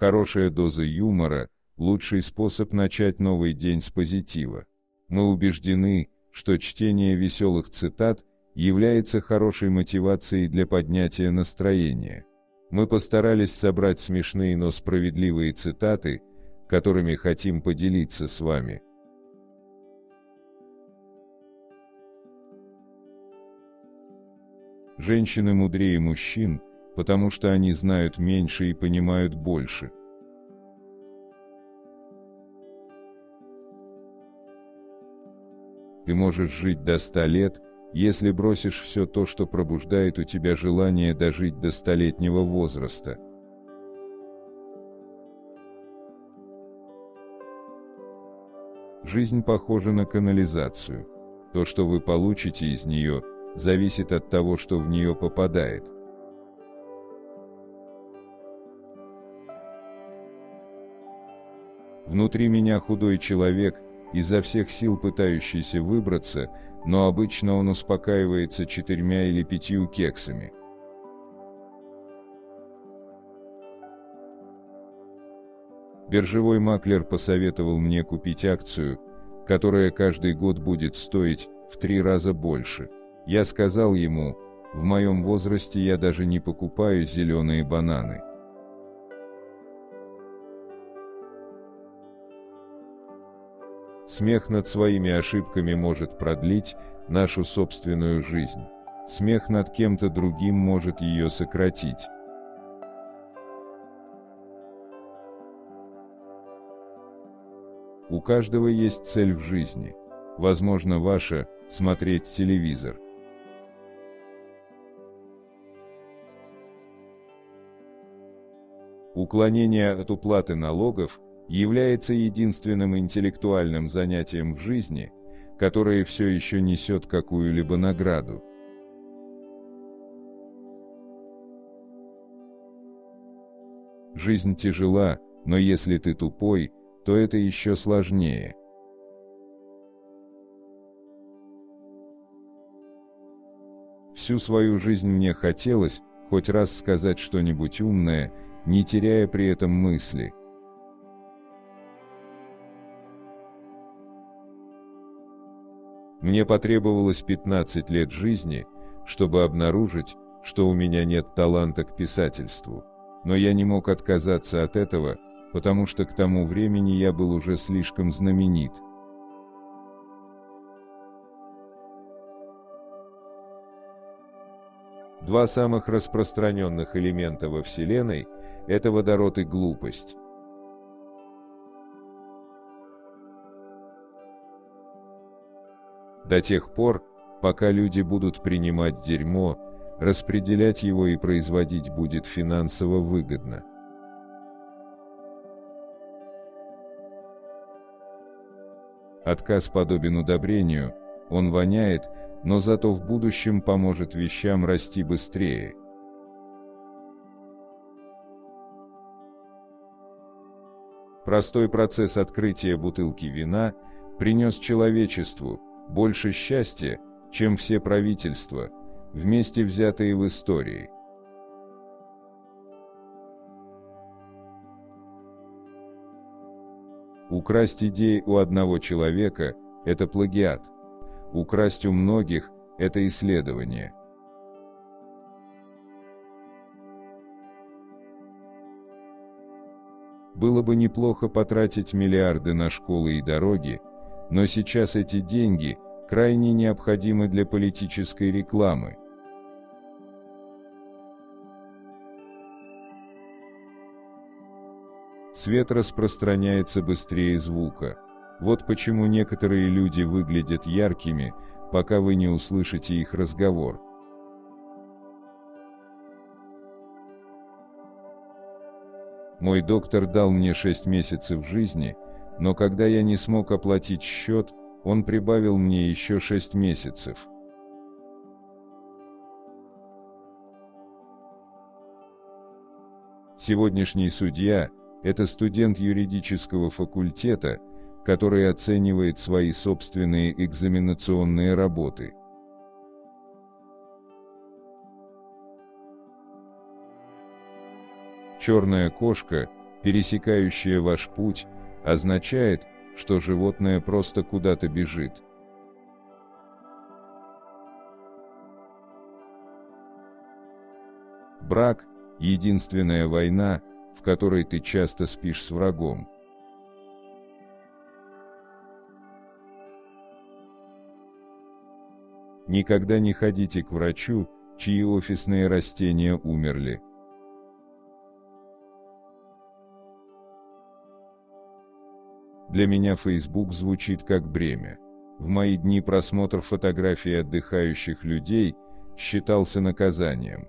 Хорошая доза юмора – лучший способ начать новый день с позитива. Мы убеждены, что чтение веселых цитат является хорошей мотивацией для поднятия настроения. Мы постарались собрать смешные, но справедливые цитаты, которыми хотим поделиться с вами. Женщины мудрее мужчин, потому что они знают меньше и понимают больше. Ты можешь жить до 100 лет, если бросишь все то, что пробуждает у тебя желание дожить до 100-летнего возраста. Жизнь похожа на канализацию. То, что вы получите из нее, зависит от того, что в нее попадает. Внутри меня худой человек, изо всех сил пытающийся выбраться, но обычно он успокаивается 4 или 5 кексами. Биржевой маклер посоветовал мне купить акцию, которая каждый год будет стоить в 3 раза больше. Я сказал ему, в моем возрасте я даже не покупаю зеленые бананы. Смех над своими ошибками может продлить нашу собственную жизнь. Смех над кем-то другим может ее сократить. У каждого есть цель в жизни. Возможно, ваша – смотреть телевизор. Уклонение от уплаты налогов является единственным интеллектуальным занятием в жизни, которое все еще несет какую-либо награду. Жизнь тяжела, но если ты тупой, то это еще сложнее. Всю свою жизнь мне хотелось хоть раз сказать что-нибудь умное, не теряя при этом мысли. Мне потребовалось 15 лет жизни, чтобы обнаружить, что у меня нет таланта к писательству. Но я не мог отказаться от этого, потому что к тому времени я был уже слишком знаменит. Два самых распространенных элемента во Вселенной – это водород и глупость. До тех пор, пока люди будут принимать дерьмо, распределять его и производить будет финансово выгодно. Отказ подобен удобрению, он воняет, но зато в будущем поможет вещам расти быстрее. Простой процесс открытия бутылки вина принес человечеству больше счастья, чем все правительства, вместе взятые в истории. Украсть идеи у одного человека – это плагиат. Украсть у многих – это исследование. Было бы неплохо потратить миллиарды на школы и дороги, но сейчас эти деньги крайне необходимы для политической рекламы. Свет распространяется быстрее звука. Вот почему некоторые люди выглядят яркими, пока вы не услышите их разговор. Мой доктор дал мне 6 месяцев жизни, но когда я не смог оплатить счет, он прибавил мне еще 6 месяцев. Сегодняшний судья – это студент юридического факультета, который оценивает свои собственные экзаменационные работы. Черная кошка пересекающее ваш путь, означает, что животное просто куда-то бежит. Брак – единственная война, в которой ты часто спишь с врагом. Никогда не ходите к врачу, чьи офисные растения умерли. Для меня Facebook звучит как бремя. В мои дни просмотр фотографий отдыхающих людей считался наказанием.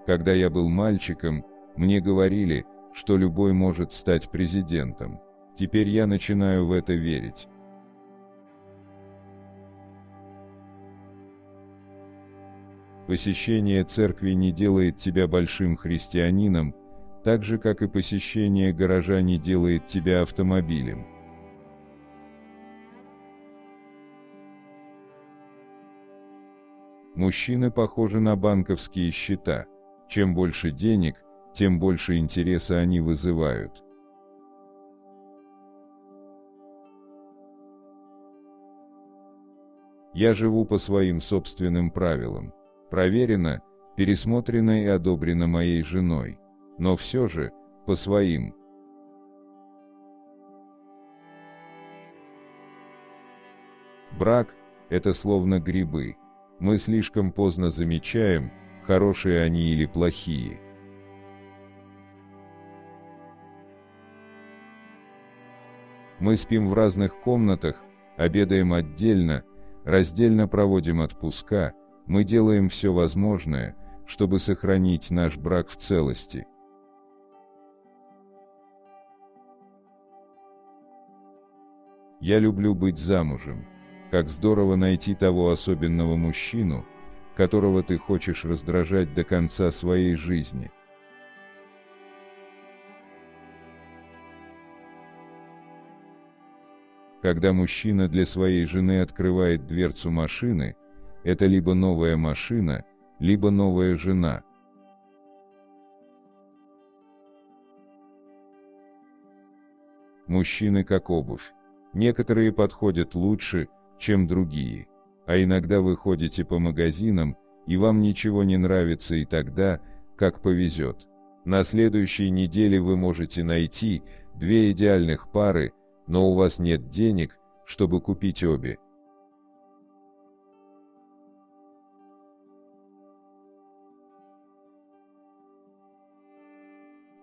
Когда я был мальчиком, мне говорили, что любой может стать президентом. Теперь я начинаю в это верить. Посещение церкви не делает тебя большим христианином, так же, как и посещение гаража не делает тебя автомобилем. Мужчины похожи на банковские счета. Чем больше денег, тем больше интереса они вызывают. Я живу по своим собственным правилам. Проверено, пересмотрено и одобрено моей женой. Но все же, по своим. Брак – это словно грибы. Мы слишком поздно замечаем, хорошие они или плохие. Мы спим в разных комнатах, обедаем отдельно, раздельно проводим отпуска, мы делаем все возможное, чтобы сохранить наш брак в целости. Я люблю быть замужем. Как здорово найти того особенного мужчину, которого ты хочешь раздражать до конца своей жизни. Когда мужчина для своей жены открывает дверцу машины, это либо новая машина, либо новая жена. Мужчины как обувь. Некоторые подходят лучше, чем другие. А иногда вы ходите по магазинам, и вам ничего не нравится, и тогда, как повезет. На следующей неделе вы можете найти 2 идеальных пары, но у вас нет денег, чтобы купить обе.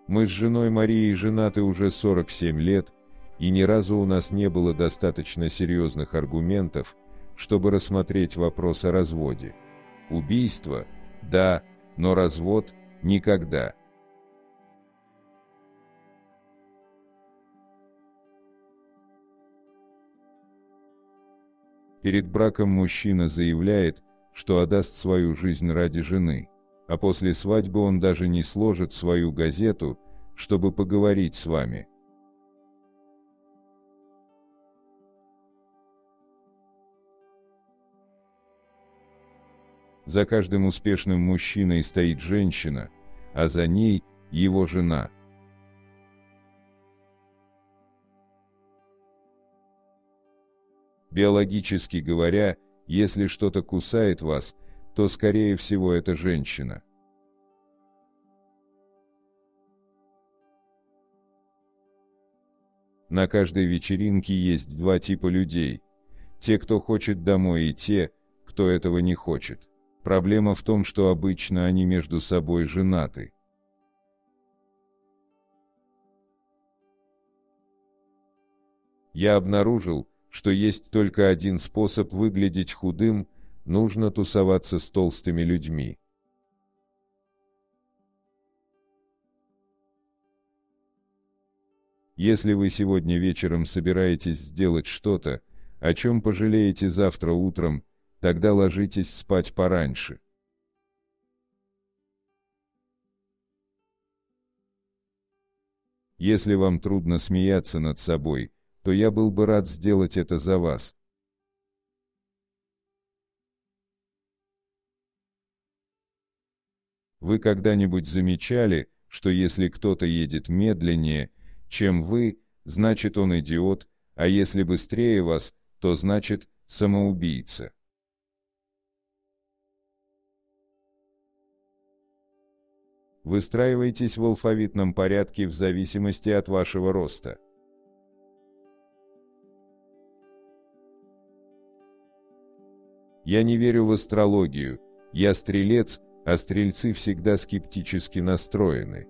Мы с женой Марией женаты уже 47 лет, и ни разу у нас не было достаточно серьезных аргументов, чтобы рассмотреть вопрос о разводе. Убийство – да, но развод – никогда. Перед браком мужчина заявляет, что отдаст свою жизнь ради жены, а после свадьбы он даже не сложит свою газету, чтобы поговорить с вами. За каждым успешным мужчиной стоит женщина, а за ней его жена. Биологически говоря, если что-то кусает вас, то скорее всего это женщина. На каждой вечеринке есть 2 типа людей: те, кто хочет домой, и те, кто этого не хочет. Проблема в том, что обычно они между собой женаты. Я обнаружил, что есть только один способ выглядеть худым – нужно тусоваться с толстыми людьми. Если вы сегодня вечером собираетесь сделать что-то, о чем пожалеете завтра утром, тогда ложитесь спать пораньше. Если вам трудно смеяться над собой, то я был бы рад сделать это за вас. Вы когда-нибудь замечали, что если кто-то едет медленнее, чем вы, значит он идиот, а если быстрее вас, то значит самоубийца? Выстраивайтесь в алфавитном порядке в зависимости от вашего роста. Я не верю в астрологию, я стрелец, а стрельцы всегда скептически настроены.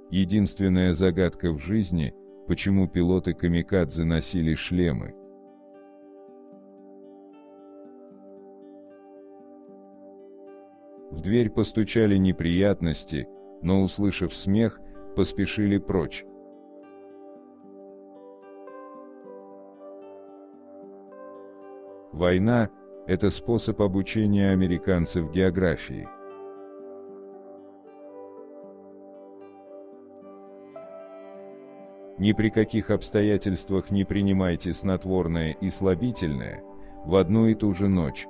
Единственная загадка в жизни, почему пилоты камикадзе носили шлемы. В дверь постучали неприятности, но, услышав смех, поспешили прочь. Война – это способ обучения американцев географии. Ни при каких обстоятельствах не принимайте снотворное и слабительное в одну и ту же ночь.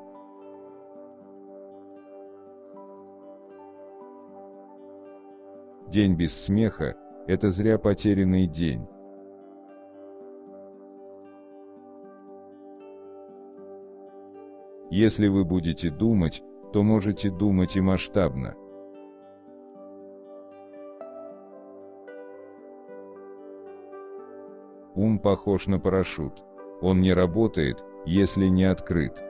День без смеха – это зря потерянный день. Если вы будете думать, то можете думать и масштабно. Ум похож на парашют. Он не работает, если не открыт.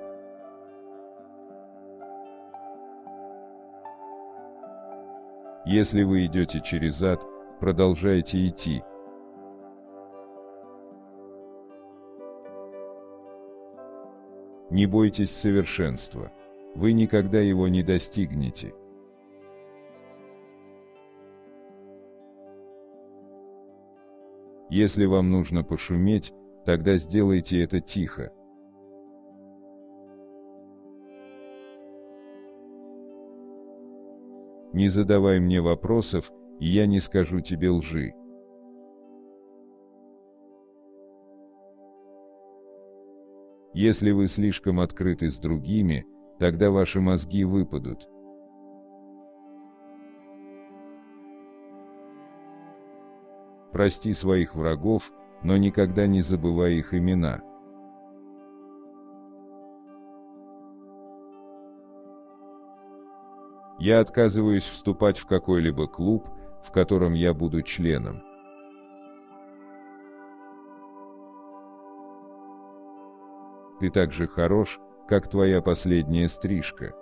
Если вы идете через ад, продолжайте идти. Не бойтесь совершенства. Вы никогда его не достигнете. Если вам нужно пошуметь, тогда сделайте это тихо. Не задавай мне вопросов, и я не скажу тебе лжи. Если вы слишком открыты с другими, тогда ваши мозги выпадут. Прости своих врагов, но никогда не забывай их имена. Я отказываюсь вступать в какой-либо клуб, в котором я буду членом. Ты так же хорош, как твоя последняя стрижка.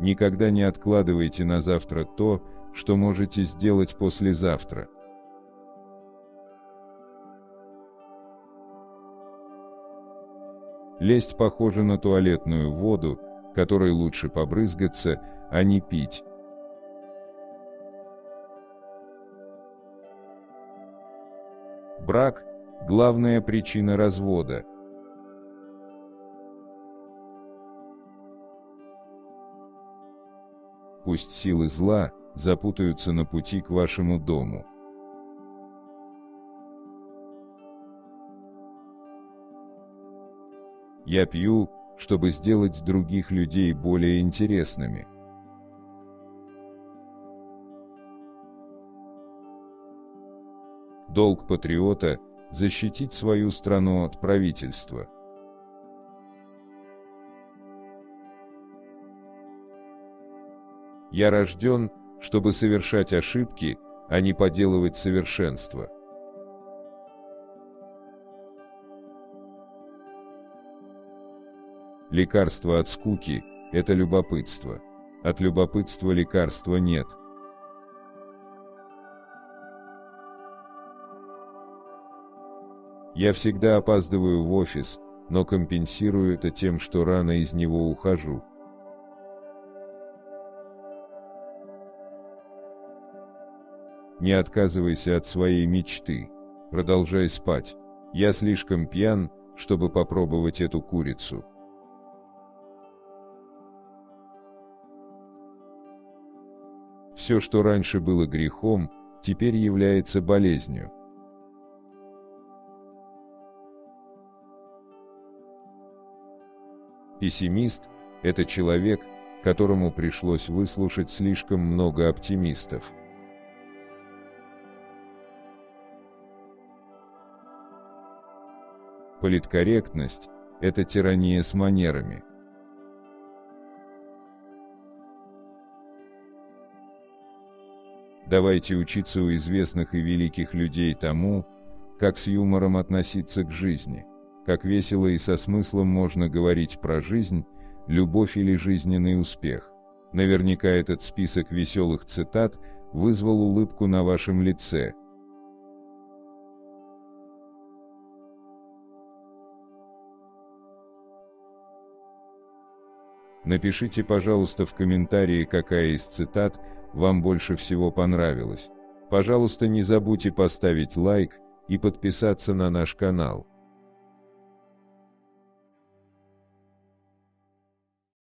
Никогда не откладывайте на завтра то, что можете сделать послезавтра. Лесть похожа на туалетную воду, которой лучше побрызгаться, а не пить. Брак – главная причина развода. Пусть силы зла запутаются на пути к вашему дому. Я пью, чтобы сделать других людей более интересными. Долг патриота – защитить свою страну от правительства. Я рожден, чтобы совершать ошибки, а не поделывать совершенство. Лекарство от скуки – это любопытство. От любопытства лекарства нет. Я всегда опаздываю в офис, но компенсирую это тем, что рано из него ухожу. Не отказывайся от своей мечты. Продолжай спать. Я слишком пьян, чтобы попробовать эту курицу. Все, что раньше было грехом, теперь является болезнью. Пессимист – это человек, которому пришлось выслушать слишком много оптимистов. Политкорректность – это тирания с манерами. Давайте учиться у известных и великих людей тому, как с юмором относиться к жизни, как весело и со смыслом можно говорить про жизнь, любовь или жизненный успех. Наверняка этот список веселых цитат вызвал улыбку на вашем лице. Напишите, пожалуйста, в комментарии, какая из цитат вам больше всего понравилась. Пожалуйста, не забудьте поставить лайк и подписаться на наш канал.